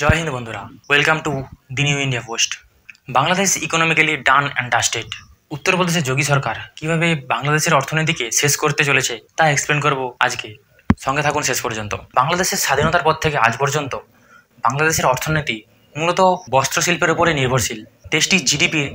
জয় হিন্দ বন্ধুরা, welcome to the new India post. Bangladesh economically done and dusted. উত্তরপ্রদেশের যোগী সরকার কিভাবে বাংলাদেশের অর্থনীতিকে শেষ করতে চলেছে তা এক্সপ্লেন করব আজকে। সঙ্গে থাকুন শেষ পর্যন্ত। বাংলাদেশের স্বাধীনতার পর থেকে আজ পর্যন্ত বাংলাদেশের অর্থনীতি মূলত বস্ত্রশিল্পের উপরে নির্ভরশীল। দেশটির জিডিপির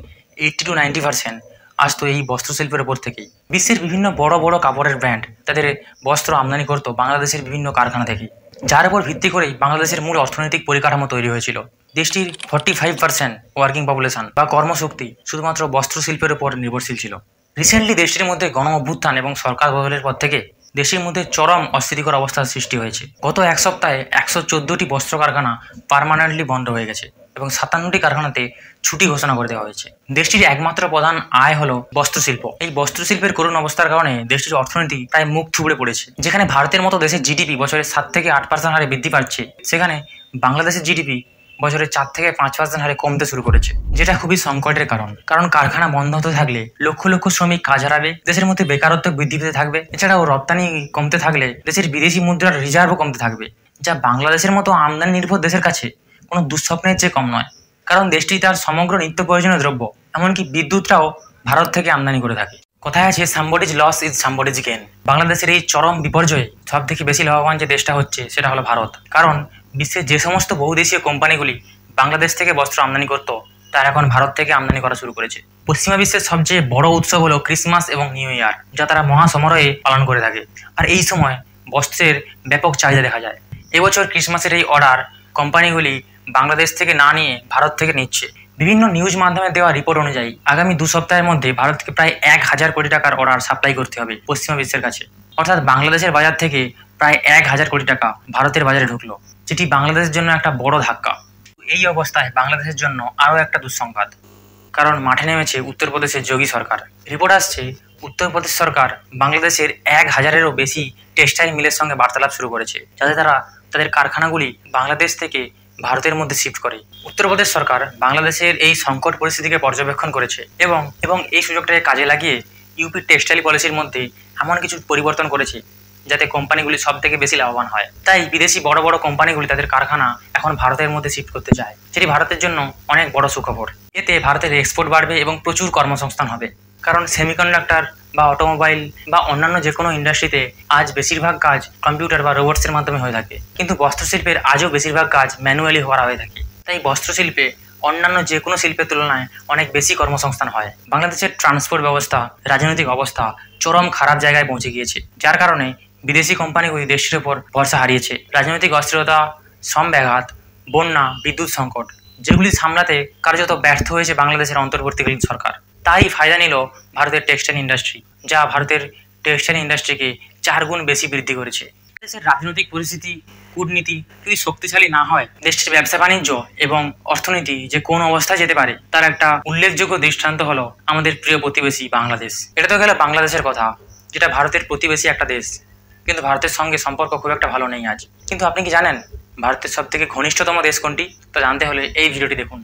80-90% আসতো এই বস্ত্রশিল্পের উপর থেকেই। বিশ্বের বিভিন্ন বড় বড় কাপড়ের ব্র্যান্ড তাদের বস্ত্র আমদানি করতো বাংলাদেশের বিভিন্ন কারখানা থেকে, যার উপর ভিত্তি করেই বাংলাদেশের মূল অর্থনৈতিক পরিকাঠামো তৈরি হয়েছিল। দেশটির 45% ওয়ার্কিং পপুলেশন বা কর্মশক্তি শুধুমাত্র বস্ত্রশিল্পের উপর নির্ভরশীল ছিল। রিসেন্টলি দেশটির মধ্যে গণ অভ্যুত্থান এবং সরকার বদলের পর থেকে দেশের মধ্যে চরম অস্থিতিকর অবস্থার সৃষ্টি হয়েছে। গত এক সপ্তাহে 114টি বস্ত্র কারখানা পার্মানেন্টলি বন্ধ হয়ে গেছে এবং 57টি কারখানাতে ছুটি ঘোষণা করে দেওয়া হয়েছে। দেশটির একমাত্র প্রধান আয় হলো বস্ত্রশিল্প। এই বস্ত্রশিল্পের করুণ অবস্থার কারণে দেশটির অর্থনীতি প্রায় মুখ থুবড়ে পড়েছে। যেখানে ভারতের মতো দেশের জিডিপি বছরে 7-8% হারে বৃদ্ধি পাচ্ছে, সেখানে বাংলাদেশের জিডিপি বছরে 4-5% হারে কমতে শুরু করেছে, যেটা খুবই সংকটের কারণ কারখানা বন্ধ হতে থাকলে লক্ষ লক্ষ শ্রমিক কাজ হারাবে, দেশের মধ্যে বেকারত্ব বৃদ্ধি পেতে থাকবে। এছাড়াও রপ্তানি কমতে থাকলে দেশের বিদেশি মুদ্রার রিজার্ভও কমতে থাকবে, যা বাংলাদেশের মতো আমদানি নির্ভর দেশের কাছে কোনো দুঃস্বপ্নের চেয়ে কম নয়। কারণ দেশটি তার সমগ্র নিত্য প্রয়োজনীয় দ্রব্য, এমনকি বিদ্যুৎটাও ভারত থেকে আমদানি করে থাকে। কথায় আছে somebody's loss is somebody's gain. বাংলাদেশের এই চরম বিপর্যয়ে সব থেকে বেশি লাভবান যে দেশটা হচ্ছে সেটা হলো ভারত। কারণ বিশ্বের যে সমস্ত বহুদেশীয় কোম্পানিগুলি বাংলাদেশ থেকে বস্ত্র আমদানি করতো, তারা এখন ভারত থেকে আমদানি করা শুরু করেছে। পশ্চিমা বিশ্বের সবচেয়ে বড় উৎসব হলো ক্রিসমাস এবং নিউ ইয়ার, যা তারা মহাসমারোহে পালন করে থাকে। আর এই সময় বস্ত্রের ব্যাপক চাহিদা দেখা যায়। এবছর ক্রিসমাসের এই অর্ডার কোম্পানিগুলি বাংলাদেশ থেকে না নিয়ে ভারত থেকে নিচ্ছে। বিভিন্ন নিউজ মাধ্যমে দেওয়া রিপোর্ট অনুযায়ী আগামী 2 সপ্তাহের মধ্যে ভারতকে প্রায় 1000 কোটি টাকার অর্ডার সাপ্লাই করতে হবে পশ্চিমা বিশ্বের কাছে। অর্থাৎ বাংলাদেশের বাজার থেকে প্রায় 1000 কোটি টাকা ভারতের বাজারে ঢুকলো, যেটি বাংলাদেশের জন্য একটা বড় ধাক্কা। এই অবস্থায় বাংলাদেশের জন্য আরও একটা দুঃসংবাদ, কারণ মাঠে নেমেছে উত্তরপ্রদেশের যোগী সরকার। রিপোর্ট আসছে উত্তরপ্রদেশ সরকার বাংলাদেশের 1000-এরও বেশি টেক্সটাইল মিলের সঙ্গে বার্তালাপ শুরু করেছে, যাতে তারা তাদের কারখানাগুলি বাংলাদেশ থেকে ভারতের মধ্যে শিফট করে। উত্তরপ্রদেশ সরকার বাংলাদেশের এই সংকট পরিস্থিতিকে পর্যবেক্ষণ করেছে এবং এই সুযোগটাকে কাজে লাগিয়ে ইউপির টেক্সটাইল পলিসির মধ্যে এমন কিছু পরিবর্তন করেছে যাতে কোম্পানিগুলি সব থেকে বেশি লাভবান হয়। তাই বিদেশি বড় বড় কোম্পানিগুলি তাদের কারখানা এখন ভারতের মধ্যে শিফট করতে চায়, যেটি ভারতের জন্য অনেক বড় সুখবর। এতে ভারতের এক্সপোর্ট বাড়বে এবং প্রচুর কর্মসংস্থান হবে। কারণ সেমিকন্ডাক্টর বা অটোমোবাইল বা অন্যান্য যে কোনো ইন্ডাস্ট্রিতে আজ বেশিরভাগ কাজ কম্পিউটার বা রোবটসের মাধ্যমে হয়ে থাকে, কিন্তু বস্ত্রশিল্পের আজও বেশিরভাগ কাজ ম্যানুয়ালি করা হয়ে থাকে। তাই বস্ত্রশিল্পে অন্যান্য যে কোনো শিল্পের তুলনায় অনেক বেশি কর্মসংস্থান হয়। বাংলাদেশের ট্রান্সপোর্ট ব্যবস্থা, রাজনৈতিক অবস্থা চরম খারাপ জায়গায় পৌঁছে গিয়েছে, যার কারণে বিদেশি কোম্পানিগুলি দেশের ওপর ভরসা হারিয়েছে। রাজনৈতিক অস্থিরতা, শ্রম ব্যাঘাত, বন্যা, বিদ্যুৎ সংকট, যেগুলি সামলাতে কার্যত ব্যর্থ হয়েছে বাংলাদেশের অন্তর্বর্তীকালীন সরকার। তাই ফায়দা নিল ভারতের টেক্সটাইল ইন্ডাস্ট্রি, যা ভারতের টেক্সটাইল ইন্ডাস্ট্রিকে 4 গুণ বেশি বৃদ্ধি করেছে। দেশের রাজনৈতিক পরিস্থিতি, কূটনীতি যদি শক্তিশালী না হয়, দেশটির ব্যবসা বাণিজ্য এবং অর্থনীতি যে কোন অবস্থায় যেতে পারে তার একটা উল্লেখযোগ্য দৃষ্টান্ত হলো আমাদের প্রিয় প্রতিবেশী বাংলাদেশ। এটা তো গেল বাংলাদেশের কথা, যেটা ভারতের প্রতিবেশী একটা দেশ, কিন্তু ভারতের সঙ্গে সম্পর্ক খুব একটা ভালো নেই আজ। কিন্তু আপনি কি জানেন ভারতের সব থেকে ঘনিষ্ঠতম দেশ কোনটি? তা জানতে হলে এই ভিডিওটি দেখুন।